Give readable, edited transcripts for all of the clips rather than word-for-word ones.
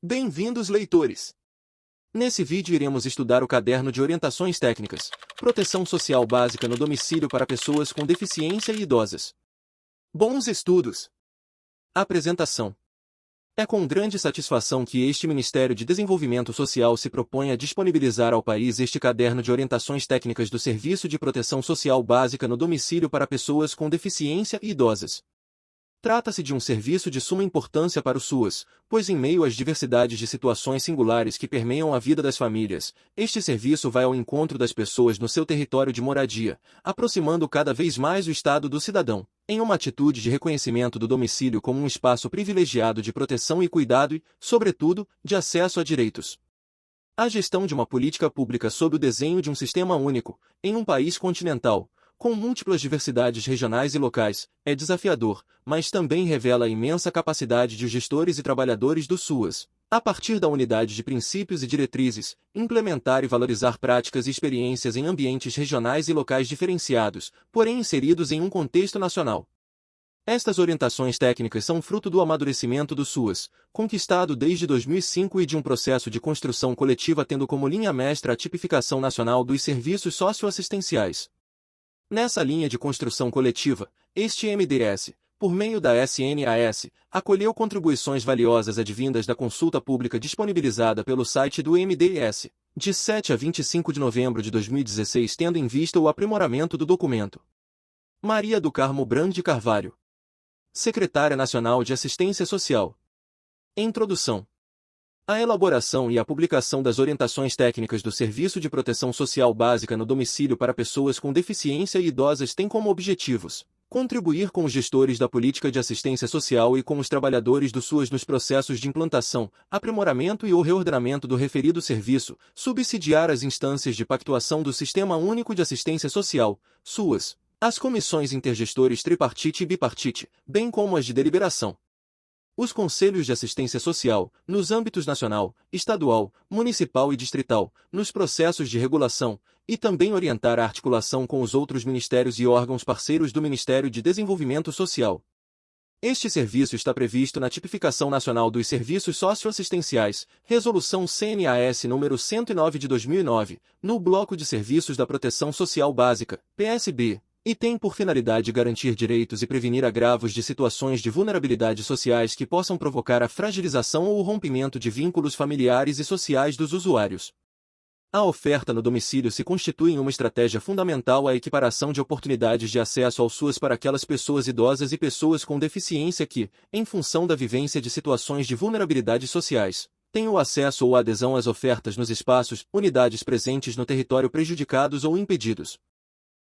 Bem-vindos, leitores! Nesse vídeo iremos estudar o Caderno de Orientações Técnicas, Proteção Social Básica no Domicílio para Pessoas com Deficiência e Idosas. Bons estudos! Apresentação. É com grande satisfação que este Ministério de Desenvolvimento Social se propõe a disponibilizar ao país este Caderno de Orientações Técnicas do Serviço de Proteção Social Básica no Domicílio para Pessoas com Deficiência e Idosas. Trata-se de um serviço de suma importância para o SUAS, pois em meio às diversidades de situações singulares que permeiam a vida das famílias, este serviço vai ao encontro das pessoas no seu território de moradia, aproximando cada vez mais o Estado do cidadão, em uma atitude de reconhecimento do domicílio como um espaço privilegiado de proteção e cuidado e, sobretudo, de acesso a direitos. A gestão de uma política pública sob o desenho de um sistema único, em um país continental, com múltiplas diversidades regionais e locais, é desafiador, mas também revela a imensa capacidade de os gestores e trabalhadores do SUAS, a partir da unidade de princípios e diretrizes, implementar e valorizar práticas e experiências em ambientes regionais e locais diferenciados, porém inseridos em um contexto nacional. Estas orientações técnicas são fruto do amadurecimento do SUAS, conquistado desde 2005 e de um processo de construção coletiva tendo como linha mestra a tipificação nacional dos serviços socioassistenciais. Nessa linha de construção coletiva, este MDS, por meio da SNAS, acolheu contribuições valiosas advindas da consulta pública disponibilizada pelo site do MDS, de 7 a 25 de novembro de 2016, tendo em vista o aprimoramento do documento. Maria do Carmo Brand de Carvalho, Secretária Nacional de Assistência Social. Introdução. A elaboração e a publicação das orientações técnicas do Serviço de Proteção Social Básica no Domicílio para Pessoas com Deficiência e Idosas tem como objetivos contribuir com os gestores da política de assistência social e com os trabalhadores do SUAS nos processos de implantação, aprimoramento e ou reordenamento do referido serviço, subsidiar as instâncias de pactuação do Sistema Único de Assistência Social, SUAS, as comissões intergestores tripartite e bipartite, bem como as de deliberação. Os Conselhos de Assistência Social, nos âmbitos nacional, estadual, municipal e distrital, nos processos de regulação, e também orientar a articulação com os outros ministérios e órgãos parceiros do Ministério de Desenvolvimento Social. Este serviço está previsto na Tipificação Nacional dos Serviços Socioassistenciais, Resolução CNAS nº 109 de 2009, no Bloco de Serviços da Proteção Social Básica, PSB, e tem por finalidade garantir direitos e prevenir agravos de situações de vulnerabilidade sociais que possam provocar a fragilização ou o rompimento de vínculos familiares e sociais dos usuários. A oferta no domicílio se constitui em uma estratégia fundamental à equiparação de oportunidades de acesso ao SUAS para aquelas pessoas idosas e pessoas com deficiência que, em função da vivência de situações de vulnerabilidade sociais, têm o acesso ou a adesão às ofertas nos espaços, unidades presentes no território prejudicados ou impedidos.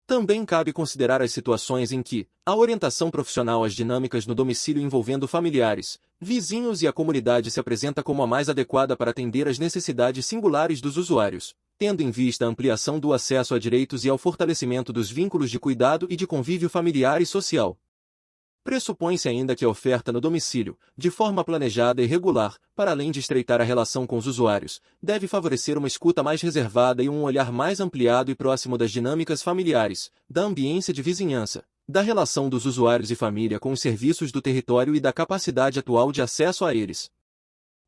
Também cabe considerar as situações em que a orientação profissional às dinâmicas no domicílio envolvendo familiares, vizinhos e a comunidade se apresenta como a mais adequada para atender às necessidades singulares dos usuários, tendo em vista a ampliação do acesso a direitos e ao fortalecimento dos vínculos de cuidado e de convívio familiar e social. Pressupõe-se ainda que a oferta no domicílio, de forma planejada e regular, para além de estreitar a relação com os usuários, deve favorecer uma escuta mais reservada e um olhar mais ampliado e próximo das dinâmicas familiares, da ambiência de vizinhança, da relação dos usuários e família com os serviços do território e da capacidade atual de acesso a eles.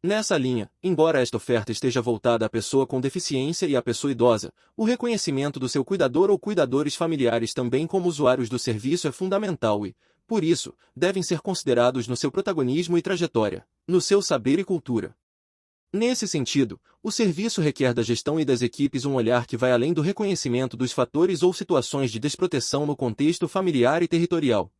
Nessa linha, embora esta oferta esteja voltada à pessoa com deficiência e à pessoa idosa, o reconhecimento do seu cuidador ou cuidadores familiares também como usuários do serviço é fundamental e, por isso, devem ser considerados no seu protagonismo e trajetória, no seu saber e cultura. Nesse sentido, o serviço requer da gestão e das equipes um olhar que vai além do reconhecimento dos fatores ou situações de desproteção no contexto familiar e territorial.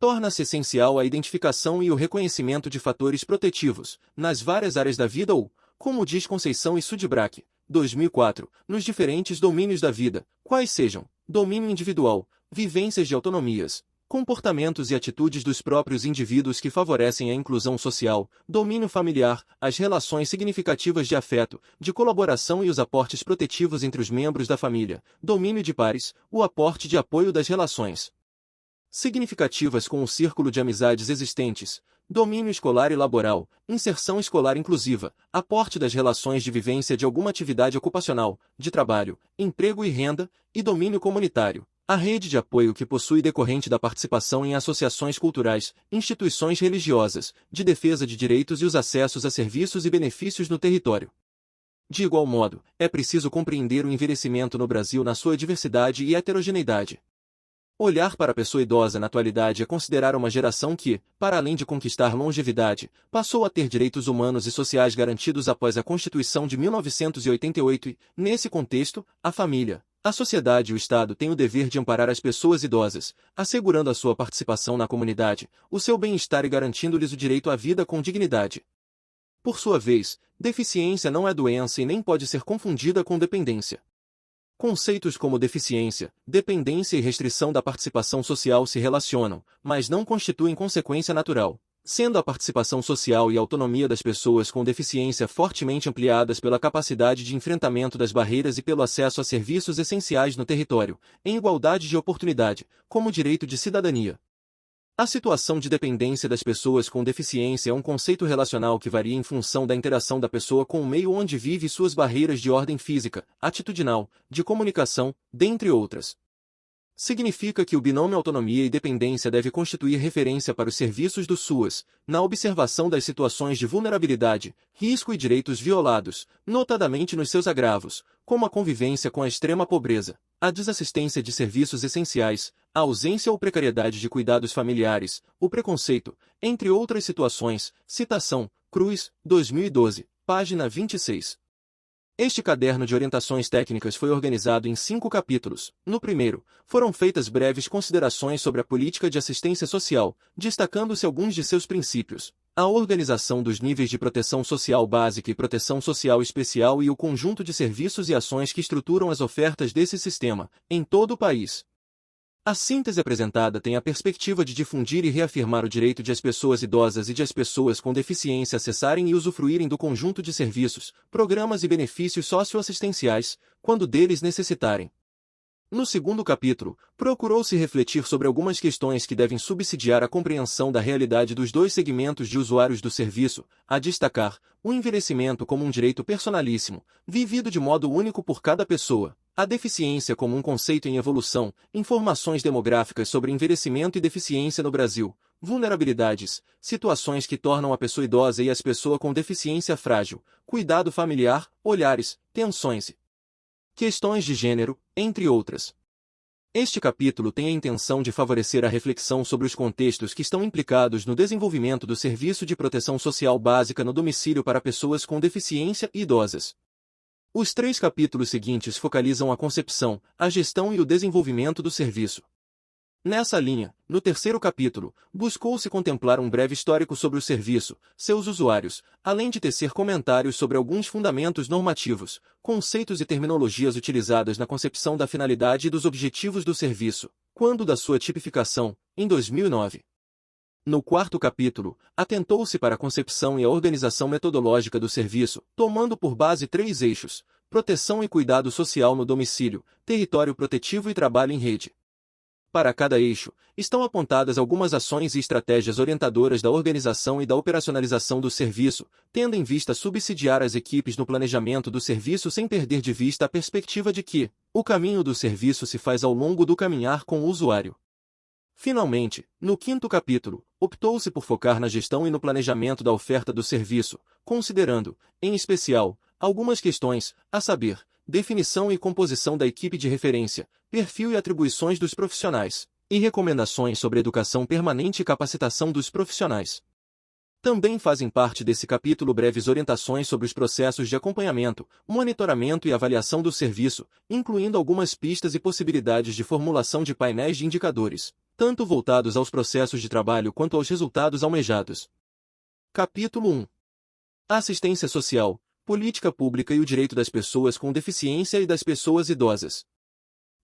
Torna-se essencial a identificação e o reconhecimento de fatores protetivos, nas várias áreas da vida ou, como diz Conceição e Sudbrack, 2004, nos diferentes domínios da vida, quais sejam, domínio individual, vivências de autonomias, comportamentos e atitudes dos próprios indivíduos que favorecem a inclusão social, domínio familiar, as relações significativas de afeto, de colaboração e os aportes protetivos entre os membros da família, domínio de pares, o aporte de apoio das relações significativas com o círculo de amizades existentes, domínio escolar e laboral, inserção escolar inclusiva, aporte das relações de vivência de alguma atividade ocupacional, de trabalho, emprego e renda, e domínio comunitário, A rede de apoio que possui decorrente da participação em associações culturais, instituições religiosas, de defesa de direitos e os acessos a serviços e benefícios no território. De igual modo, é preciso compreender o envelhecimento no Brasil na sua diversidade e heterogeneidade. Olhar para a pessoa idosa na atualidade é considerar uma geração que, para além de conquistar longevidade, passou a ter direitos humanos e sociais garantidos após a Constituição de 1988 e, nesse contexto, a família, a sociedade e o Estado têm o dever de amparar as pessoas idosas, assegurando a sua participação na comunidade, o seu bem-estar e garantindo-lhes o direito à vida com dignidade. Por sua vez, deficiência não é doença e nem pode ser confundida com dependência. Conceitos como deficiência, dependência e restrição da participação social se relacionam, mas não constituem consequência natural, sendo a participação social e a autonomia das pessoas com deficiência fortemente ampliadas pela capacidade de enfrentamento das barreiras e pelo acesso a serviços essenciais no território, em igualdade de oportunidade, como direito de cidadania. A situação de dependência das pessoas com deficiência é um conceito relacional que varia em função da interação da pessoa com o meio onde vive e suas barreiras de ordem física, atitudinal, de comunicação, dentre outras. Significa que o binômio autonomia e dependência deve constituir referência para os serviços do SUAS, na observação das situações de vulnerabilidade, risco e direitos violados, notadamente nos seus agravos, como a convivência com a extrema pobreza, a desassistência de serviços essenciais, a ausência ou precariedade de cuidados familiares, o preconceito, entre outras situações. Citação, Cruz, 2012, página 26. Este caderno de orientações técnicas foi organizado em 5 capítulos. No primeiro, foram feitas breves considerações sobre a política de assistência social, destacando-se alguns de seus princípios, a organização dos níveis de proteção social básica e proteção social especial e o conjunto de serviços e ações que estruturam as ofertas desse sistema, em todo o país. A síntese apresentada tem a perspectiva de difundir e reafirmar o direito de as pessoas idosas e de as pessoas com deficiência acessarem e usufruírem do conjunto de serviços, programas e benefícios socioassistenciais, quando deles necessitarem. No segundo capítulo, procurou-se refletir sobre algumas questões que devem subsidiar a compreensão da realidade dos dois segmentos de usuários do serviço, a destacar, o envelhecimento como um direito personalíssimo, vivido de modo único por cada pessoa, a deficiência como um conceito em evolução, informações demográficas sobre envelhecimento e deficiência no Brasil, vulnerabilidades, situações que tornam a pessoa idosa e as pessoas com deficiência frágil, cuidado familiar, olhares, tensões e questões de gênero, entre outras. Este capítulo tem a intenção de favorecer a reflexão sobre os contextos que estão implicados no desenvolvimento do serviço de proteção social básica no domicílio para pessoas com deficiência e idosas. Os 3 capítulos seguintes focalizam a concepção, a gestão e o desenvolvimento do serviço. Nessa linha, no terceiro capítulo, buscou-se contemplar um breve histórico sobre o serviço, seus usuários, além de tecer comentários sobre alguns fundamentos normativos, conceitos e terminologias utilizadas na concepção da finalidade e dos objetivos do serviço, quando da sua tipificação, em 2009. No quarto capítulo, atentou-se para a concepção e a organização metodológica do serviço, tomando por base 3 eixos: proteção e cuidado social no domicílio, território protetivo e trabalho em rede. Para cada eixo, estão apontadas algumas ações e estratégias orientadoras da organização e da operacionalização do serviço, tendo em vista subsidiar as equipes no planejamento do serviço sem perder de vista a perspectiva de que o caminho do serviço se faz ao longo do caminhar com o usuário. Finalmente, no quinto capítulo, optou-se por focar na gestão e no planejamento da oferta do serviço, considerando, em especial, algumas questões, a saber, definição e composição da equipe de referência, perfil e atribuições dos profissionais, e recomendações sobre educação permanente e capacitação dos profissionais. Também fazem parte desse capítulo breves orientações sobre os processos de acompanhamento, monitoramento e avaliação do serviço, incluindo algumas pistas e possibilidades de formulação de painéis de indicadores, tanto voltados aos processos de trabalho quanto aos resultados almejados. Capítulo 1. Assistência social, política pública e o direito das pessoas com deficiência e das pessoas idosas.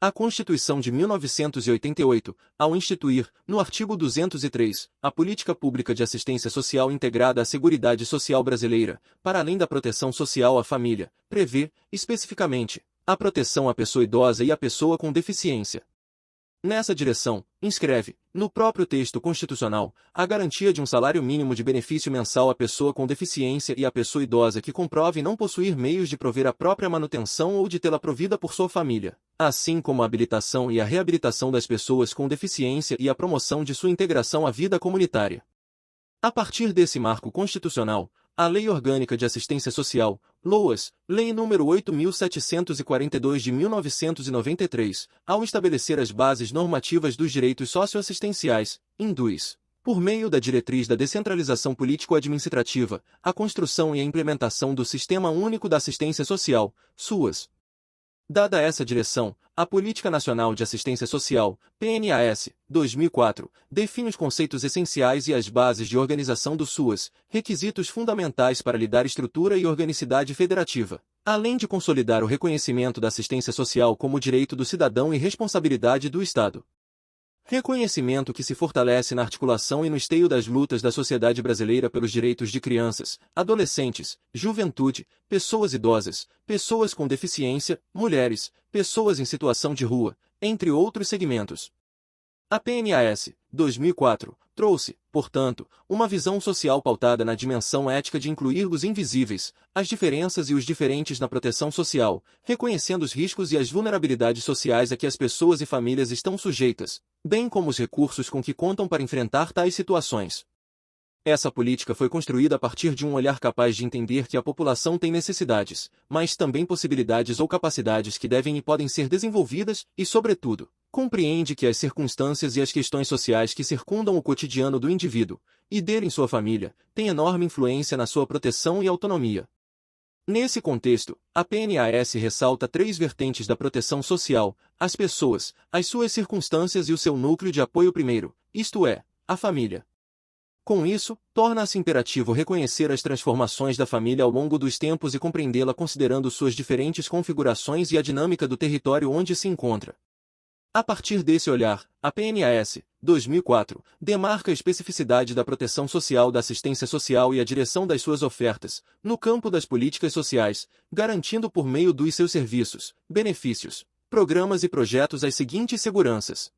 A Constituição de 1988, ao instituir, no artigo 203, a política pública de assistência social integrada à Seguridade Social brasileira, para além da proteção social à família, prevê, especificamente, a proteção à pessoa idosa e à pessoa com deficiência. Nessa direção, inscreve, no próprio texto constitucional, a garantia de um salário mínimo de benefício mensal à pessoa com deficiência e à pessoa idosa que comprove não possuir meios de prover a própria manutenção ou de tê-la provida por sua família, assim como a habilitação e a reabilitação das pessoas com deficiência e a promoção de sua integração à vida comunitária. A partir desse marco constitucional, a Lei Orgânica de Assistência Social, LOAS, Lei nº 8.742 de 1993, ao estabelecer as bases normativas dos direitos socioassistenciais, induz, por meio da diretriz da descentralização político-administrativa, a construção e a implementação do Sistema Único da Assistência Social, SUAS. Dada essa direção, a Política Nacional de Assistência Social, PNAS, 2004, define os conceitos essenciais e as bases de organização do SUAS, requisitos fundamentais para lhe dar estrutura e organicidade federativa, além de consolidar o reconhecimento da assistência social como direito do cidadão e responsabilidade do Estado. Reconhecimento que se fortalece na articulação e no esteio das lutas da sociedade brasileira pelos direitos de crianças, adolescentes, juventude, pessoas idosas, pessoas com deficiência, mulheres, pessoas em situação de rua, entre outros segmentos. A PNAS, 2004, trouxe, portanto, uma visão social pautada na dimensão ética de incluir os invisíveis, as diferenças e os diferentes na proteção social, reconhecendo os riscos e as vulnerabilidades sociais a que as pessoas e famílias estão sujeitas, bem como os recursos com que contam para enfrentar tais situações. Essa política foi construída a partir de um olhar capaz de entender que a população tem necessidades, mas também possibilidades ou capacidades que devem e podem ser desenvolvidas e, sobretudo, compreende que as circunstâncias e as questões sociais que circundam o cotidiano do indivíduo, e dele em sua família, têm enorme influência na sua proteção e autonomia. Nesse contexto, a PNAS ressalta 3 vertentes da proteção social: as pessoas, as suas circunstâncias e o seu núcleo de apoio primeiro, isto é, a família. Com isso, torna-se imperativo reconhecer as transformações da família ao longo dos tempos e compreendê-la considerando suas diferentes configurações e a dinâmica do território onde se encontra. A partir desse olhar, a PNAS, 2004, demarca a especificidade da proteção social da assistência social e a direção das suas ofertas, no campo das políticas sociais, garantindo por meio dos seus serviços, benefícios, programas e projetos as seguintes seguranças.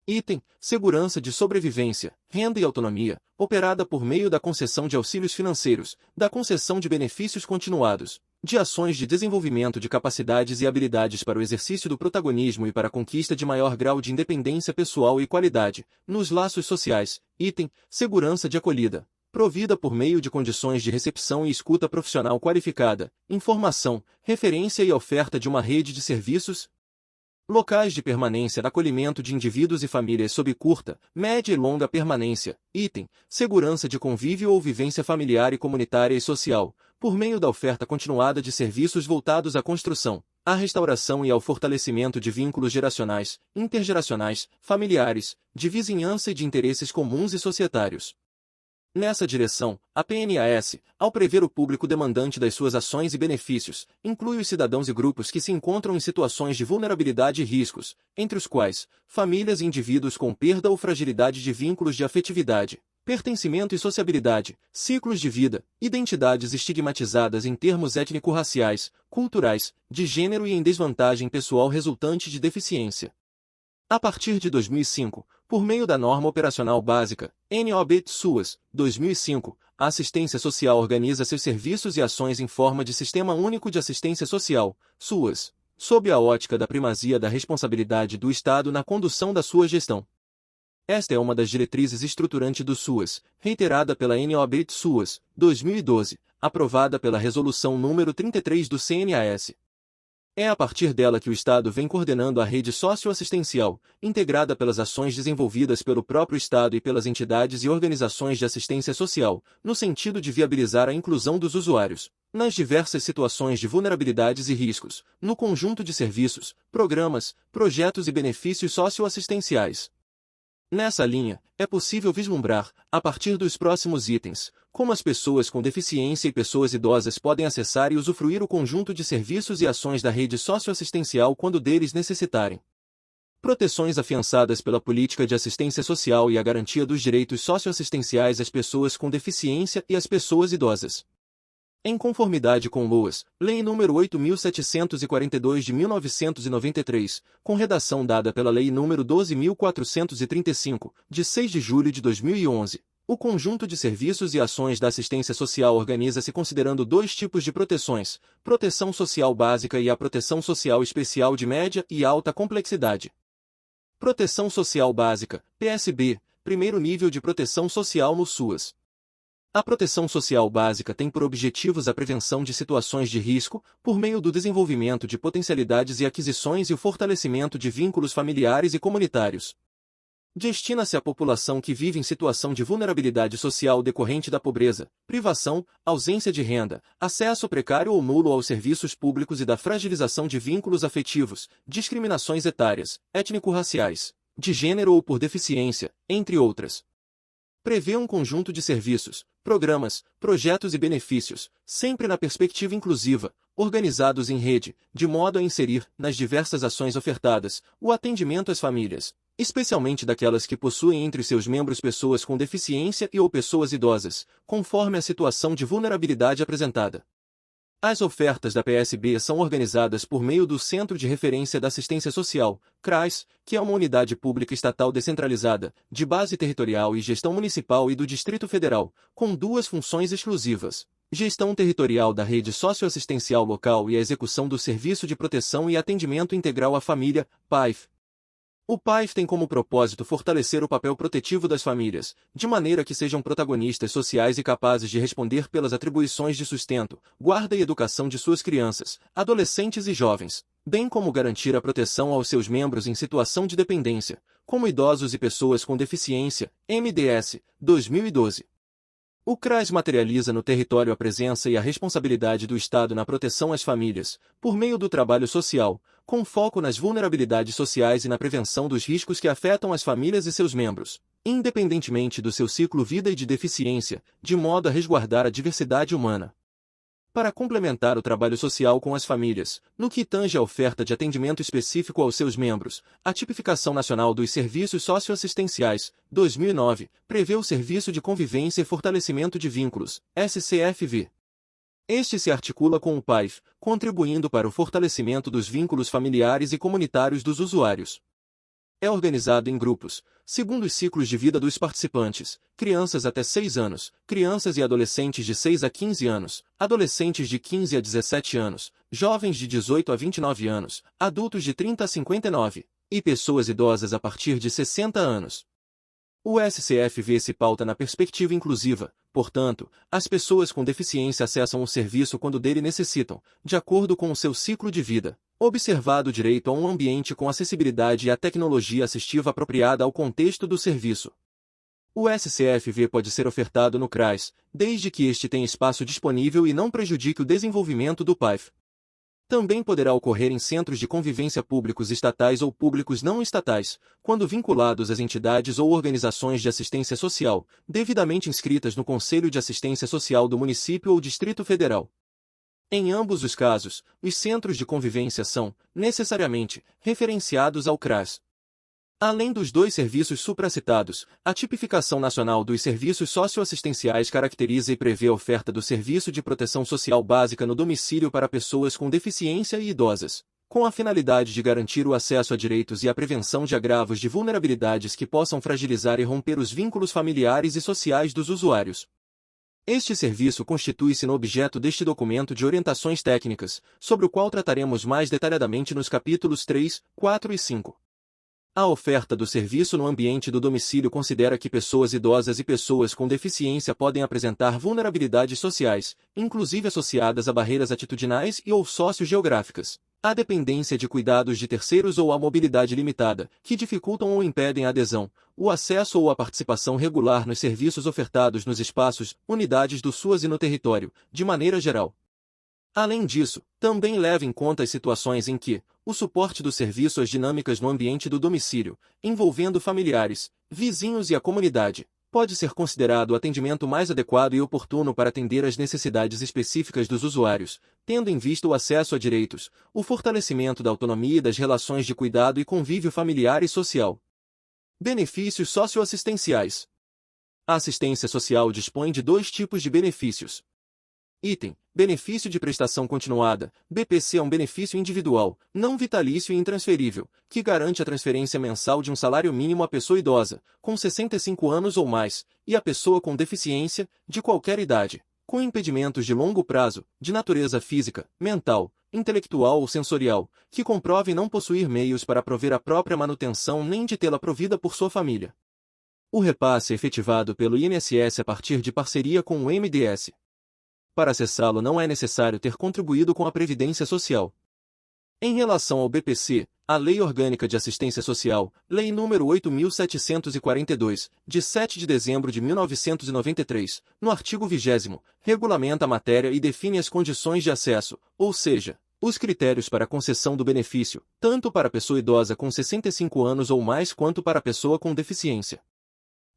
Item: segurança de sobrevivência, renda e autonomia, operada por meio da concessão de auxílios financeiros, da concessão de benefícios continuados, de ações de desenvolvimento de capacidades e habilidades para o exercício do protagonismo e para a conquista de maior grau de independência pessoal e qualidade, nos laços sociais. Item: segurança de acolhida, provida por meio de condições de recepção e escuta profissional qualificada, informação, referência e oferta de uma rede de serviços, locais de permanência de acolhimento de indivíduos e famílias sob curta, média e longa permanência. Item: segurança de convívio ou vivência familiar e comunitária e social, por meio da oferta continuada de serviços voltados à construção, à restauração e ao fortalecimento de vínculos geracionais, intergeracionais, familiares, de vizinhança e de interesses comuns e societários. Nessa direção, a PNAS, ao prever o público demandante das suas ações e benefícios, inclui os cidadãos e grupos que se encontram em situações de vulnerabilidade e riscos, entre os quais, famílias e indivíduos com perda ou fragilidade de vínculos de afetividade, pertencimento e sociabilidade, ciclos de vida, identidades estigmatizadas em termos étnico-raciais, culturais, de gênero e em desvantagem pessoal resultante de deficiência. A partir de 2005, por meio da Norma Operacional Básica, NOB-SUAS, 2005, a assistência social organiza seus serviços e ações em forma de Sistema Único de Assistência Social, SUAS, sob a ótica da primazia da responsabilidade do Estado na condução da sua gestão. Esta é uma das diretrizes estruturantes do SUAS, reiterada pela NOB-SUAS, 2012, aprovada pela Resolução nº 33 do CNAS. É a partir dela que o Estado vem coordenando a rede socioassistencial, integrada pelas ações desenvolvidas pelo próprio Estado e pelas entidades e organizações de assistência social, no sentido de viabilizar a inclusão dos usuários, nas diversas situações de vulnerabilidades e riscos, no conjunto de serviços, programas, projetos e benefícios socioassistenciais. Nessa linha, é possível vislumbrar, a partir dos próximos itens, como as pessoas com deficiência e pessoas idosas podem acessar e usufruir o conjunto de serviços e ações da rede socioassistencial quando deles necessitarem. Proteções afiançadas pela política de assistência social e a garantia dos direitos socioassistenciais às pessoas com deficiência e às pessoas idosas. Em conformidade com Loas, Lei nº 8.742 de 1993, com redação dada pela Lei nº 12.435, de 6 de julho de 2011, o conjunto de serviços e ações da assistência social organiza-se considerando dois tipos de proteções: proteção social básica e a proteção social especial de média e alta complexidade. Proteção social básica, PSB, primeiro nível de proteção social no SUAS. A proteção social básica tem por objetivos a prevenção de situações de risco, por meio do desenvolvimento de potencialidades e aquisições e o fortalecimento de vínculos familiares e comunitários. Destina-se à população que vive em situação de vulnerabilidade social decorrente da pobreza, privação, ausência de renda, acesso precário ou nulo aos serviços públicos e da fragilização de vínculos afetivos, discriminações etárias, étnico-raciais, de gênero ou por deficiência, entre outras. Prevê um conjunto de serviços, programas, projetos e benefícios, sempre na perspectiva inclusiva, organizados em rede, de modo a inserir, nas diversas ações ofertadas, o atendimento às famílias, especialmente daquelas que possuem entre seus membros pessoas com deficiência e ou pessoas idosas, conforme a situação de vulnerabilidade apresentada. As ofertas da PSB são organizadas por meio do Centro de Referência da Assistência Social, CRAS, que é uma unidade pública estatal descentralizada, de base territorial e gestão municipal e do Distrito Federal, com duas funções exclusivas: gestão territorial da rede socioassistencial local e a execução do Serviço de Proteção e Atendimento Integral à Família, PAIF. O PAIF tem como propósito fortalecer o papel protetivo das famílias, de maneira que sejam protagonistas sociais e capazes de responder pelas atribuições de sustento, guarda e educação de suas crianças, adolescentes e jovens, bem como garantir a proteção aos seus membros em situação de dependência, como idosos e pessoas com deficiência, MDS, 2012. O CRAS materializa no território a presença e a responsabilidade do Estado na proteção às famílias, por meio do trabalho social, com foco nas vulnerabilidades sociais e na prevenção dos riscos que afetam as famílias e seus membros, independentemente do seu ciclo vida e de deficiência, de modo a resguardar a diversidade humana. Para complementar o trabalho social com as famílias, no que tange à oferta de atendimento específico aos seus membros, a Tipificação Nacional dos Serviços Socioassistenciais, 2009, prevê o Serviço de Convivência e Fortalecimento de Vínculos, SCFV. Este se articula com o PAIF, contribuindo para o fortalecimento dos vínculos familiares e comunitários dos usuários. É organizado em grupos, segundo os ciclos de vida dos participantes: crianças até 6 anos, crianças e adolescentes de 6 a 15 anos, adolescentes de 15 a 17 anos, jovens de 18 a 29 anos, adultos de 30 a 59, e pessoas idosas a partir de 60 anos. O SCFV se pauta na perspectiva inclusiva, portanto, as pessoas com deficiência acessam o serviço quando dele necessitam, de acordo com o seu ciclo de vida, observado o direito a um ambiente com acessibilidade e a tecnologia assistiva apropriada ao contexto do serviço. O SCFV pode ser ofertado no CRAS, desde que este tenha espaço disponível e não prejudique o desenvolvimento do PAIF. Também poderá ocorrer em centros de convivência públicos estatais ou públicos não estatais, quando vinculados às entidades ou organizações de assistência social, devidamente inscritas no Conselho de Assistência Social do município ou Distrito Federal. Em ambos os casos, os centros de convivência são, necessariamente, referenciados ao CRAS. Além dos dois serviços supracitados, a Tipificação Nacional dos Serviços Socioassistenciais caracteriza e prevê a oferta do Serviço de Proteção Social Básica no domicílio para pessoas com deficiência e idosas, com a finalidade de garantir o acesso a direitos e a prevenção de agravos de vulnerabilidades que possam fragilizar e romper os vínculos familiares e sociais dos usuários. Este serviço constitui-se no objeto deste documento de orientações técnicas, sobre o qual trataremos mais detalhadamente nos capítulos 3, 4 e 5. A oferta do serviço no ambiente do domicílio considera que pessoas idosas e pessoas com deficiência podem apresentar vulnerabilidades sociais, inclusive associadas a barreiras atitudinais e ou sociogeográficas, à dependência de cuidados de terceiros ou à mobilidade limitada, que dificultam ou impedem a adesão, o acesso ou a participação regular nos serviços ofertados nos espaços, unidades do SUAS e no território, de maneira geral. Além disso, também leva em conta as situações em que o suporte do serviço às dinâmicas no ambiente do domicílio, envolvendo familiares, vizinhos e a comunidade, pode ser considerado o atendimento mais adequado e oportuno para atender às necessidades específicas dos usuários, tendo em vista o acesso a direitos, o fortalecimento da autonomia e das relações de cuidado e convívio familiar e social. Benefícios socioassistenciais. A assistência social dispõe de dois tipos de benefícios: Item: benefício de prestação continuada. BPC é um benefício individual, não vitalício e intransferível, que garante a transferência mensal de um salário mínimo à pessoa idosa, com 65 anos ou mais, e à pessoa com deficiência, de qualquer idade, com impedimentos de longo prazo, de natureza física, mental, intelectual ou sensorial, que comprovem não possuir meios para prover a própria manutenção nem de tê-la provida por sua família. O repasse é efetivado pelo INSS a partir de parceria com o MDS. Para acessá-lo não é necessário ter contribuído com a Previdência Social. Em relação ao BPC, a Lei Orgânica de Assistência Social, Lei nº 8.742, de 7 de dezembro de 1993, no artigo 20º, regulamenta a matéria e define as condições de acesso, ou seja, os critérios para a concessão do benefício, tanto para a pessoa idosa com 65 anos ou mais quanto para a pessoa com deficiência.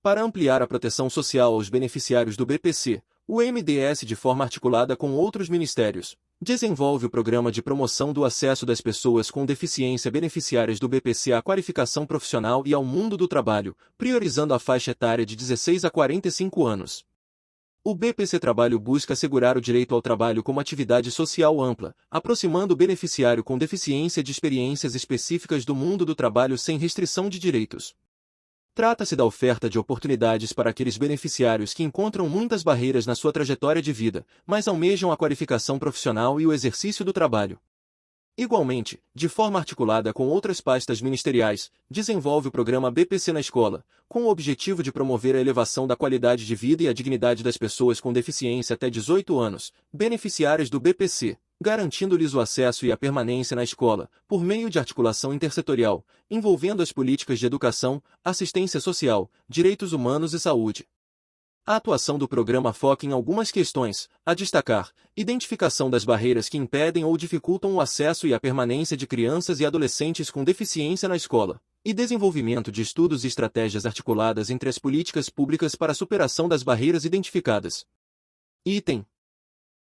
Para ampliar a proteção social aos beneficiários do BPC, o MDS, de forma articulada com outros ministérios, desenvolve o Programa de Promoção do Acesso das Pessoas com Deficiência beneficiárias do BPC à qualificação profissional e ao mundo do trabalho, priorizando a faixa etária de 16 a 45 anos. O BPC Trabalho busca assegurar o direito ao trabalho como atividade social ampla, aproximando o beneficiário com deficiência de experiências específicas do mundo do trabalho sem restrição de direitos. Trata-se da oferta de oportunidades para aqueles beneficiários que encontram muitas barreiras na sua trajetória de vida, mas almejam a qualificação profissional e o exercício do trabalho. Igualmente, de forma articulada com outras pastas ministeriais, desenvolve o programa BPC na Escola, com o objetivo de promover a elevação da qualidade de vida e a dignidade das pessoas com deficiência até 18 anos, beneficiárias do BPC, garantindo-lhes o acesso e a permanência na escola, por meio de articulação intersetorial, envolvendo as políticas de educação, assistência social, direitos humanos e saúde. A atuação do programa foca em algumas questões, a destacar: identificação das barreiras que impedem ou dificultam o acesso e a permanência de crianças e adolescentes com deficiência na escola, e desenvolvimento de estudos e estratégias articuladas entre as políticas públicas para a superação das barreiras identificadas. Item: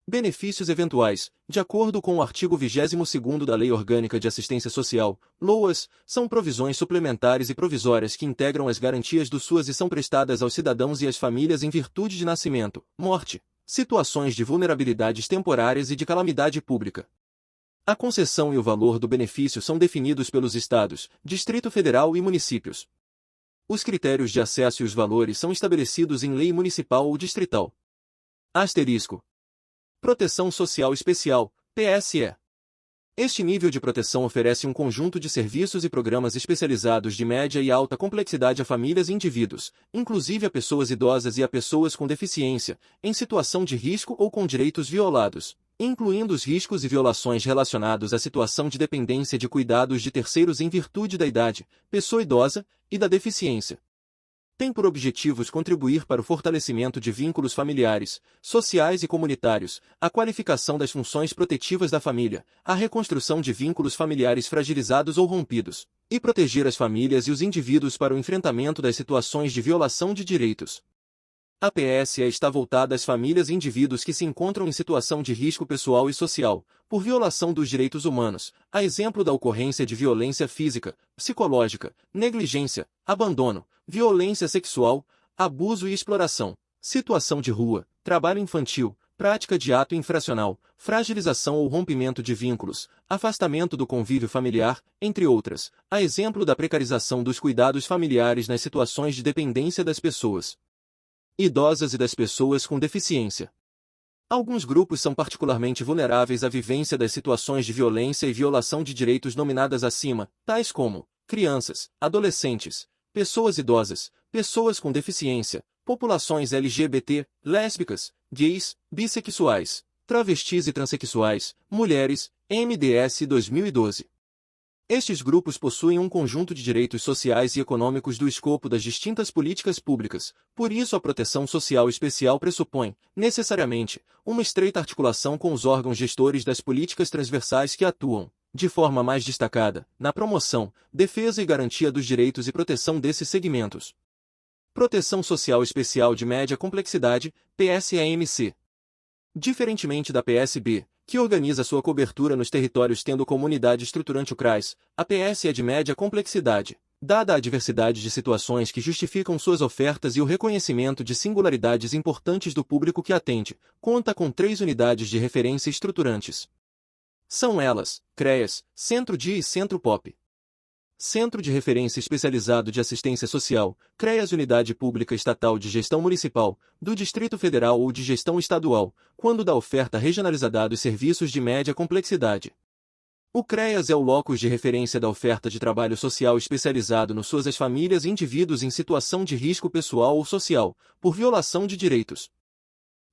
benefícios eventuais. De acordo com o artigo 22º da Lei Orgânica de Assistência Social, LOAS, são provisões suplementares e provisórias que integram as garantias do SUAS e são prestadas aos cidadãos e às famílias em virtude de nascimento, morte, situações de vulnerabilidades temporárias e de calamidade pública. A concessão e o valor do benefício são definidos pelos Estados, Distrito Federal e municípios. Os critérios de acesso e os valores são estabelecidos em lei municipal ou distrital. Asterisco. Proteção Social Especial, PSE. Este nível de proteção oferece um conjunto de serviços e programas especializados de média e alta complexidade a famílias e indivíduos, inclusive a pessoas idosas e a pessoas com deficiência, em situação de risco ou com direitos violados, incluindo os riscos e violações relacionados à situação de dependência de cuidados de terceiros em virtude da idade, pessoa idosa, e da deficiência. Tem por objetivos contribuir para o fortalecimento de vínculos familiares, sociais e comunitários, a qualificação das funções protetivas da família, a reconstrução de vínculos familiares fragilizados ou rompidos, e proteger as famílias e os indivíduos para o enfrentamento das situações de violação de direitos. A PSE está voltada às famílias e indivíduos que se encontram em situação de risco pessoal e social, por violação dos direitos humanos, a exemplo da ocorrência de violência física, psicológica, negligência, abandono, violência sexual, abuso e exploração, situação de rua, trabalho infantil, prática de ato infracional, fragilização ou rompimento de vínculos, afastamento do convívio familiar, entre outras, a exemplo da precarização dos cuidados familiares nas situações de dependência das pessoas idosas e das pessoas com deficiência. Alguns grupos são particularmente vulneráveis à vivência das situações de violência e violação de direitos nominadas acima, tais como crianças, adolescentes, pessoas idosas, pessoas com deficiência, populações LGBT, lésbicas, gays, bissexuais, travestis e transexuais, mulheres, MDS 2012. Estes grupos possuem um conjunto de direitos sociais e econômicos do escopo das distintas políticas públicas, por isso a proteção social especial pressupõe, necessariamente, uma estreita articulação com os órgãos gestores das políticas transversais que atuam, de forma mais destacada, na promoção, defesa e garantia dos direitos e proteção desses segmentos. Proteção Social Especial de Média Complexidade, PSEMC. Diferentemente da PSB, que organiza sua cobertura nos territórios tendo como unidade estruturante o CRAS, a PS é de média complexidade, Dada a diversidade de situações que justificam suas ofertas e o reconhecimento de singularidades importantes do público que atende, conta com 3 unidades de referência estruturantes. São elas, CREAS, Centro DI e Centro POP. Centro de Referência Especializado de Assistência Social, CREAS Unidade Pública Estatal de Gestão Municipal, do Distrito Federal ou de Gestão Estadual, quando da oferta regionalizada dos serviços de média complexidade. O CREAS é o locus de referência da oferta de trabalho social especializado no SUS às famílias e indivíduos em situação de risco pessoal ou social, por violação de direitos.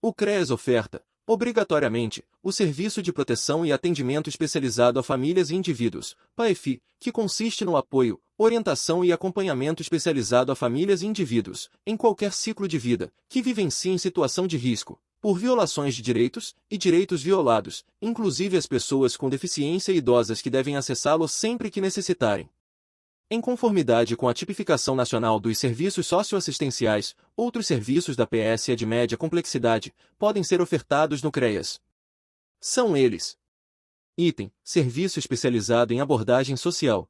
O CREAS oferta, obrigatoriamente, o Serviço de Proteção e Atendimento Especializado a Famílias e Indivíduos, PAEFI, que consiste no apoio, orientação e acompanhamento especializado a famílias e indivíduos, em qualquer ciclo de vida, que vivenciem situação de risco, por violações de direitos e direitos violados, inclusive as pessoas com deficiência e idosas que devem acessá-lo sempre que necessitarem. Em conformidade com a tipificação nacional dos serviços socioassistenciais, outros serviços da PSE de média complexidade podem ser ofertados no CREAS. São eles: Item: Serviço especializado em abordagem social.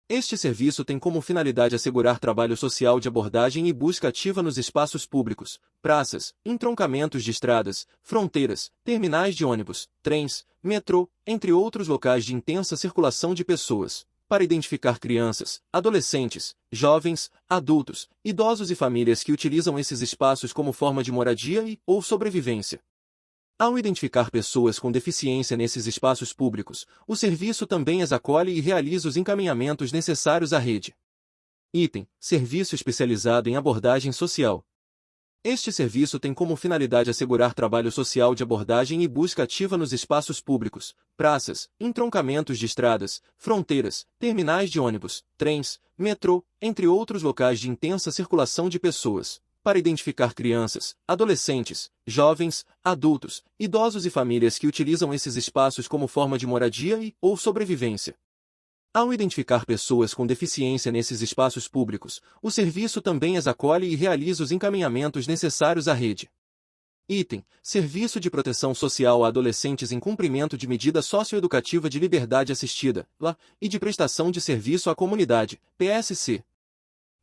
Este serviço tem como finalidade assegurar trabalho social de abordagem e busca ativa nos espaços públicos, praças, entroncamentos de estradas, fronteiras, terminais de ônibus, trens, metrô, entre outros locais de intensa circulação de pessoas, para identificar crianças, adolescentes, jovens, adultos, idosos e famílias que utilizam esses espaços como forma de moradia ou sobrevivência. Ao identificar pessoas com deficiência nesses espaços públicos, o serviço também as acolhe e realiza os encaminhamentos necessários à rede. Item: Serviço especializado em abordagem social. Este serviço tem como finalidade assegurar trabalho social de abordagem e busca ativa nos espaços públicos, praças, entroncamentos de estradas, fronteiras, terminais de ônibus, trens, metrô, entre outros locais de intensa circulação de pessoas, para identificar crianças, adolescentes, jovens, adultos, idosos e famílias que utilizam esses espaços como forma de moradia ou sobrevivência. Ao identificar pessoas com deficiência nesses espaços públicos, o serviço também as acolhe e realiza os encaminhamentos necessários à rede. Item: Serviço de Proteção Social a Adolescentes em Cumprimento de Medida Socioeducativa de Liberdade Assistida, LA, e de Prestação de Serviço à Comunidade, PSC.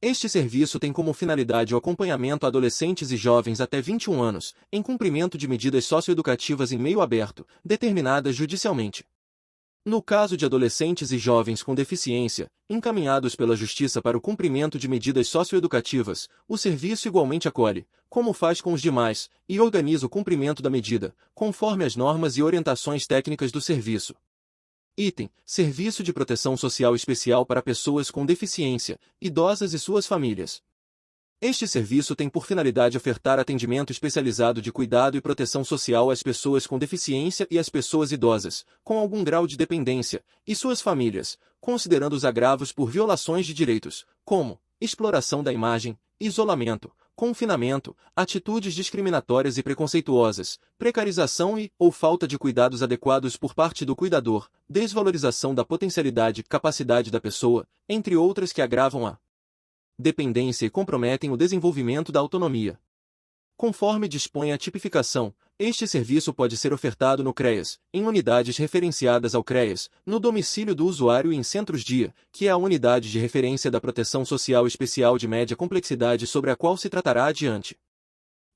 Este serviço tem como finalidade o acompanhamento a adolescentes e jovens até 21 anos, em cumprimento de medidas socioeducativas em meio aberto, determinadas judicialmente. No caso de adolescentes e jovens com deficiência, encaminhados pela Justiça para o cumprimento de medidas socioeducativas, o serviço igualmente acolhe, como faz com os demais, e organiza o cumprimento da medida, conforme as normas e orientações técnicas do serviço. Item: Serviço de Proteção Social Especial para Pessoas com Deficiência, Idosas e suas famílias. Este serviço tem por finalidade ofertar atendimento especializado de cuidado e proteção social às pessoas com deficiência e às pessoas idosas, com algum grau de dependência, e suas famílias, considerando os agravos por violações de direitos, como exploração da imagem, isolamento, confinamento, atitudes discriminatórias e preconceituosas, precarização ou falta de cuidados adequados por parte do cuidador, desvalorização da potencialidade e capacidade da pessoa, entre outras que agravam a dependência e comprometem o desenvolvimento da autonomia. Conforme dispõe a tipificação, este serviço pode ser ofertado no CREAS, em unidades referenciadas ao CREAS, no domicílio do usuário e em centros-dia, que é a unidade de referência da Proteção Social Especial de média complexidade sobre a qual se tratará adiante.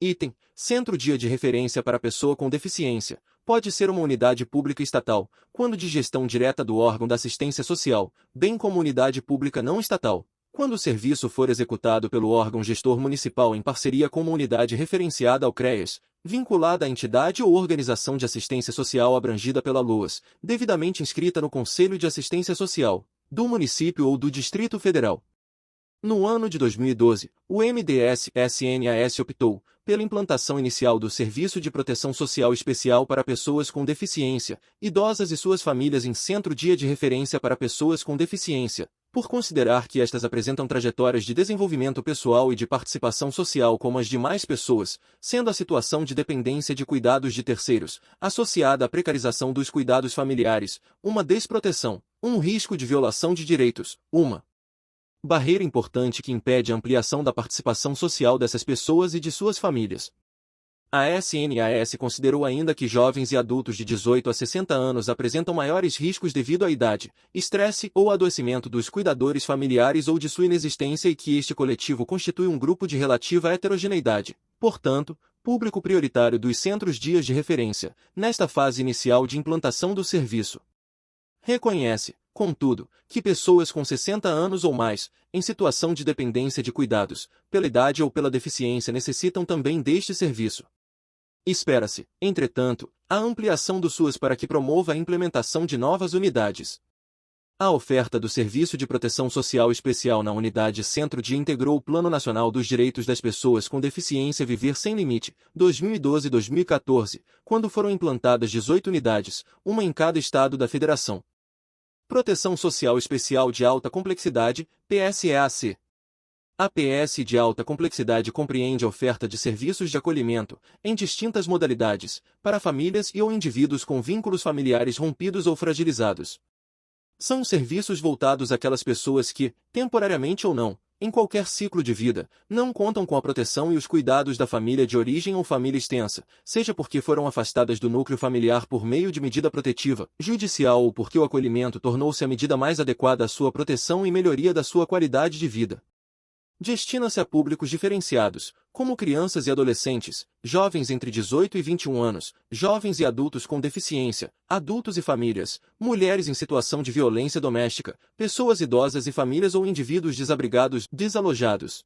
Item: Centro-dia de referência para pessoa com deficiência. Pode ser uma unidade pública estatal, quando de gestão direta do órgão da assistência social, bem como unidade pública não estatal, quando o serviço for executado pelo órgão gestor municipal em parceria com uma unidade referenciada ao CREAS, vinculada à entidade ou organização de assistência social abrangida pela LOAS, devidamente inscrita no Conselho de Assistência Social, do município ou do Distrito Federal. No ano de 2012, o MDS-SNS optou pela implantação inicial do Serviço de Proteção Social Especial para Pessoas com Deficiência, Idosas e suas famílias em Centro-dia de Referência para Pessoas com Deficiência, por considerar que estas apresentam trajetórias de desenvolvimento pessoal e de participação social como as de mais pessoas, sendo a situação de dependência de cuidados de terceiros, associada à precarização dos cuidados familiares, uma desproteção, um risco de violação de direitos, uma barreira importante que impede a ampliação da participação social dessas pessoas e de suas famílias. A SNS considerou ainda que jovens e adultos de 18 a 60 anos apresentam maiores riscos devido à idade, estresse ou adoecimento dos cuidadores familiares ou de sua inexistência e que este coletivo constitui um grupo de relativa heterogeneidade, portanto, público prioritário dos centros dias de referência, nesta fase inicial de implantação do serviço. Reconhece, contudo, que pessoas com 60 anos ou mais, em situação de dependência de cuidados, pela idade ou pela deficiência necessitam também deste serviço. Espera-se, entretanto, a ampliação do SUS para que promova a implementação de novas unidades. A oferta do Serviço de Proteção Social Especial na Unidade Centro Dia integrou o Plano Nacional dos Direitos das Pessoas com Deficiência Viver Sem Limite, 2012-2014, quando foram implantadas 18 unidades, uma em cada estado da federação. Proteção Social Especial de Alta Complexidade, PSEAC. A PS de alta complexidade compreende a oferta de serviços de acolhimento, em distintas modalidades, para famílias e ou indivíduos com vínculos familiares rompidos ou fragilizados. São serviços voltados àquelas pessoas que, temporariamente ou não, em qualquer ciclo de vida, não contam com a proteção e os cuidados da família de origem ou família extensa, seja porque foram afastadas do núcleo familiar por meio de medida protetiva, judicial ou porque o acolhimento tornou-se a medida mais adequada à sua proteção e melhoria da sua qualidade de vida. Destina-se a públicos diferenciados, como crianças e adolescentes, jovens entre 18 e 21 anos, jovens e adultos com deficiência, adultos e famílias, mulheres em situação de violência doméstica, pessoas idosas e famílias ou indivíduos desabrigados, desalojados.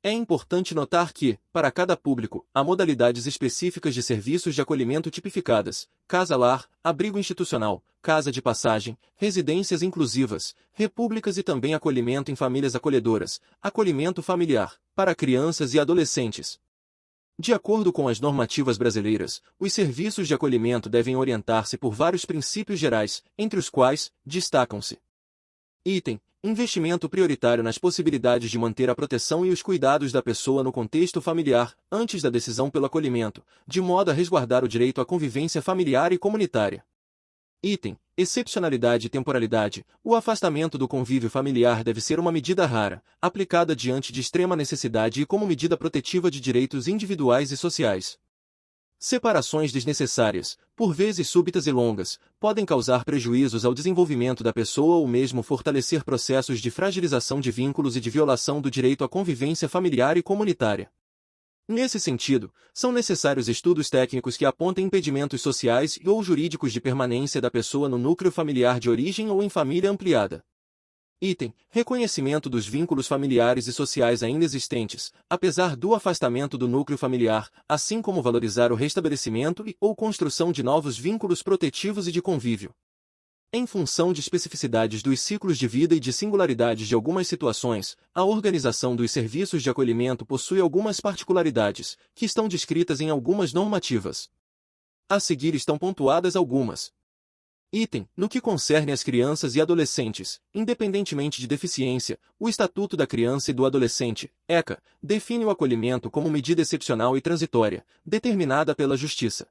É importante notar que, para cada público, há modalidades específicas de serviços de acolhimento tipificadas: casa-lar, abrigo institucional, casa de passagem, residências inclusivas, repúblicas e também acolhimento em famílias acolhedoras, acolhimento familiar, para crianças e adolescentes. De acordo com as normativas brasileiras, os serviços de acolhimento devem orientar-se por vários princípios gerais, entre os quais, destacam-se: Item: investimento prioritário nas possibilidades de manter a proteção e os cuidados da pessoa no contexto familiar, antes da decisão pelo acolhimento, de modo a resguardar o direito à convivência familiar e comunitária. Item: excepcionalidade e temporalidade. O afastamento do convívio familiar deve ser uma medida rara, aplicada diante de extrema necessidade e como medida protetiva de direitos individuais e sociais. Separações desnecessárias, por vezes súbitas e longas, podem causar prejuízos ao desenvolvimento da pessoa ou mesmo fortalecer processos de fragilização de vínculos e de violação do direito à convivência familiar e comunitária. Nesse sentido, são necessários estudos técnicos que apontem impedimentos sociais e ou jurídicos de permanência da pessoa no núcleo familiar de origem ou em família ampliada. Item: reconhecimento dos vínculos familiares e sociais ainda existentes, apesar do afastamento do núcleo familiar, assim como valorizar o restabelecimento e ou construção de novos vínculos protetivos e de convívio. Em função de especificidades dos ciclos de vida e de singularidades de algumas situações, a organização dos serviços de acolhimento possui algumas particularidades, que estão descritas em algumas normativas. A seguir estão pontuadas algumas. Item: no que concerne às crianças e adolescentes, independentemente de deficiência, o Estatuto da Criança e do Adolescente, ECA, define o acolhimento como medida excepcional e transitória, determinada pela Justiça.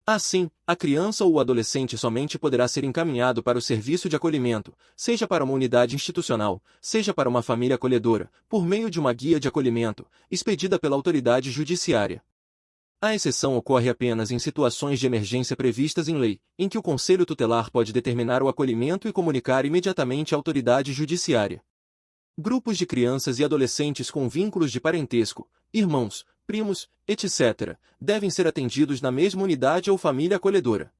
Assim, a criança ou o adolescente somente poderá ser encaminhado para o serviço de acolhimento, seja para uma unidade institucional, seja para uma família acolhedora, por meio de uma guia de acolhimento, expedida pela autoridade judiciária. A exceção ocorre apenas em situações de emergência previstas em lei, em que o Conselho Tutelar pode determinar o acolhimento e comunicar imediatamente à autoridade judiciária. Grupos de crianças e adolescentes com vínculos de parentesco, irmãos, primos, etc., devem ser atendidos na mesma unidade ou família acolhedora.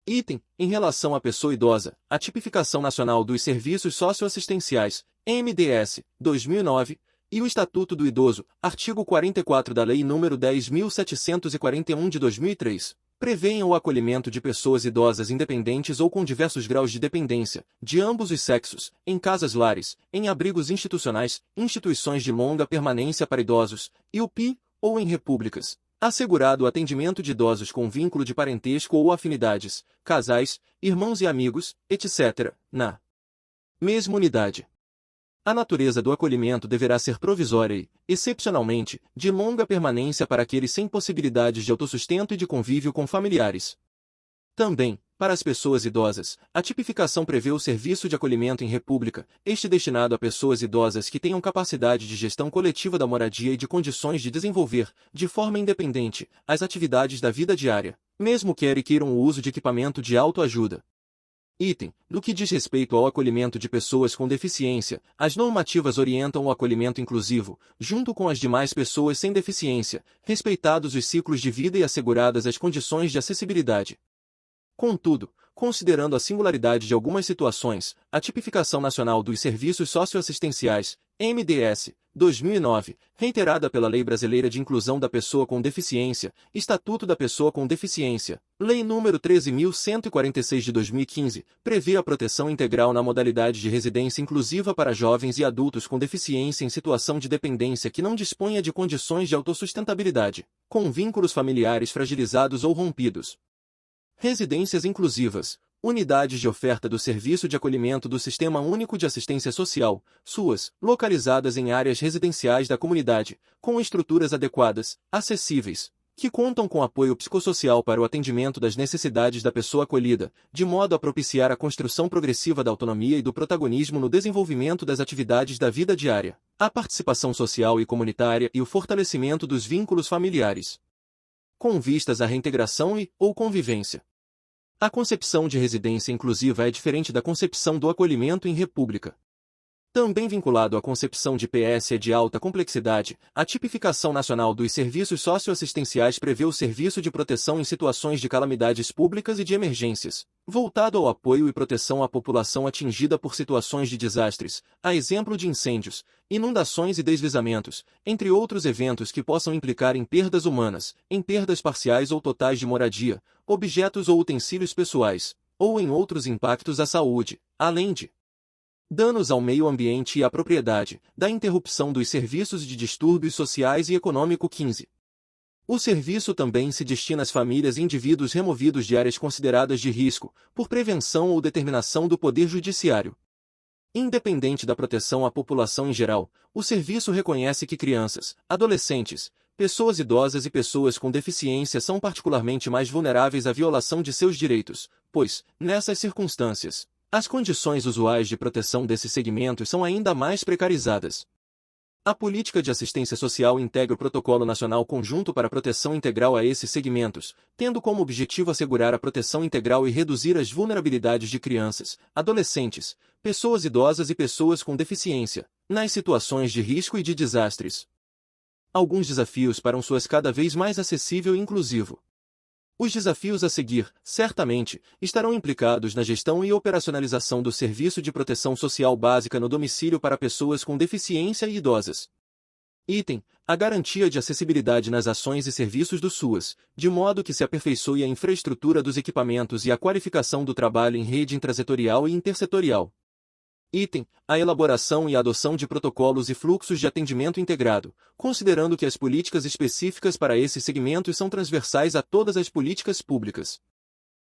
Item: em relação à pessoa idosa, a Tipificação Nacional dos Serviços Socioassistenciais, MDS, 2009, e o Estatuto do Idoso, artigo 44 da Lei nº 10.741 de 2003, prevêem o acolhimento de pessoas idosas independentes ou com diversos graus de dependência, de ambos os sexos, em casas-lares, em abrigos institucionais, instituições de longa permanência para idosos, IUP, ou em repúblicas, assegurado o atendimento de idosos com vínculo de parentesco ou afinidades, casais, irmãos e amigos, etc., na mesma unidade. A natureza do acolhimento deverá ser provisória e, excepcionalmente, de longa permanência para aqueles sem possibilidades de autossustento e de convívio com familiares. Também, Para as pessoas idosas, a tipificação prevê o serviço de acolhimento em república, este destinado a pessoas idosas que tenham capacidade de gestão coletiva da moradia e de condições de desenvolver, de forma independente, as atividades da vida diária, mesmo que queiram o uso de equipamento de autoajuda. Item: no que diz respeito ao acolhimento de pessoas com deficiência, as normativas orientam o acolhimento inclusivo, junto com as demais pessoas sem deficiência, respeitados os ciclos de vida e asseguradas as condições de acessibilidade. Contudo, considerando a singularidade de algumas situações, a Tipificação Nacional dos Serviços Socioassistenciais, MDS, 2009, reiterada pela Lei Brasileira de Inclusão da Pessoa com Deficiência, Estatuto da Pessoa com Deficiência, Lei nº 13.146 de 2015, prevê a proteção integral na modalidade de residência inclusiva para jovens e adultos com deficiência em situação de dependência que não disponha de condições de autossustentabilidade, com vínculos familiares fragilizados ou rompidos. Residências inclusivas, unidades de oferta do Serviço de Acolhimento do Sistema Único de Assistência Social, SUAS, localizadas em áreas residenciais da comunidade, com estruturas adequadas, acessíveis, que contam com apoio psicossocial para o atendimento das necessidades da pessoa acolhida, de modo a propiciar a construção progressiva da autonomia e do protagonismo no desenvolvimento das atividades da vida diária, a participação social e comunitária e o fortalecimento dos vínculos familiares, com vistas à reintegração ou convivência. A concepção de residência inclusiva é diferente da concepção do acolhimento em república. Também vinculado à concepção de PS de alta complexidade, a Tipificação Nacional dos Serviços Socioassistenciais prevê o serviço de proteção em situações de calamidades públicas e de emergências, voltado ao apoio e proteção à população atingida por situações de desastres, a exemplo de incêndios, inundações e deslizamentos, entre outros eventos que possam implicar em perdas humanas, em perdas parciais ou totais de moradia, objetos ou utensílios pessoais, ou em outros impactos à saúde, além de danos ao meio ambiente e à propriedade, da interrupção dos serviços de distúrbios sociais e econômico 15. O serviço também se destina às famílias e indivíduos removidos de áreas consideradas de risco, por prevenção ou determinação do Poder Judiciário. Independente da proteção à população em geral, o serviço reconhece que crianças, adolescentes, pessoas idosas e pessoas com deficiência são particularmente mais vulneráveis à violação de seus direitos, pois, nessas circunstâncias, as condições usuais de proteção desses segmentos são ainda mais precarizadas. A política de assistência social integra o Protocolo Nacional Conjunto para a Proteção Integral a esses segmentos, tendo como objetivo assegurar a proteção integral e reduzir as vulnerabilidades de crianças, adolescentes, pessoas idosas e pessoas com deficiência, nas situações de risco e de desastres. Alguns desafios para um SUAS cada vez mais acessível e inclusivo. Os desafios a seguir, certamente, estarão implicados na gestão e operacionalização do Serviço de Proteção Social Básica no domicílio para pessoas com deficiência e idosas. Item: a garantia de acessibilidade nas ações e serviços do SUAS, de modo que se aperfeiçoe a infraestrutura dos equipamentos e a qualificação do trabalho em rede intrasetorial e intersetorial. Item: a elaboração e a adoção de protocolos e fluxos de atendimento integrado, considerando que as políticas específicas para esses segmentos são transversais a todas as políticas públicas.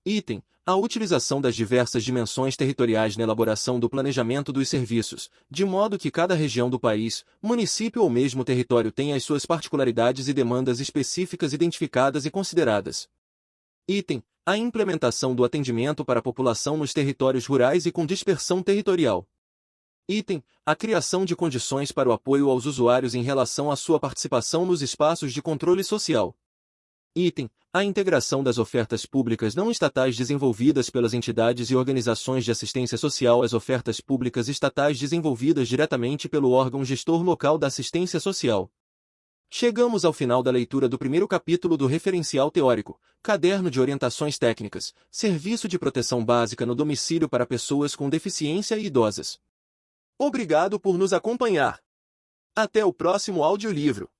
Item: a utilização das diversas dimensões territoriais na elaboração do planejamento dos serviços, de modo que cada região do país, município ou mesmo território tenha as suas particularidades e demandas específicas identificadas e consideradas. Item: a implementação do atendimento para a população nos territórios rurais e com dispersão territorial. Item: a criação de condições para o apoio aos usuários em relação à sua participação nos espaços de controle social. Item: a integração das ofertas públicas não estatais desenvolvidas pelas entidades e organizações de assistência social às ofertas públicas estatais desenvolvidas diretamente pelo órgão gestor local da assistência social. Chegamos ao final da leitura do primeiro capítulo do Referencial Teórico, Caderno de Orientações Técnicas, Serviço de Proteção Básica no Domicílio para Pessoas com Deficiência e Idosas. Obrigado por nos acompanhar. Até o próximo audiolivro.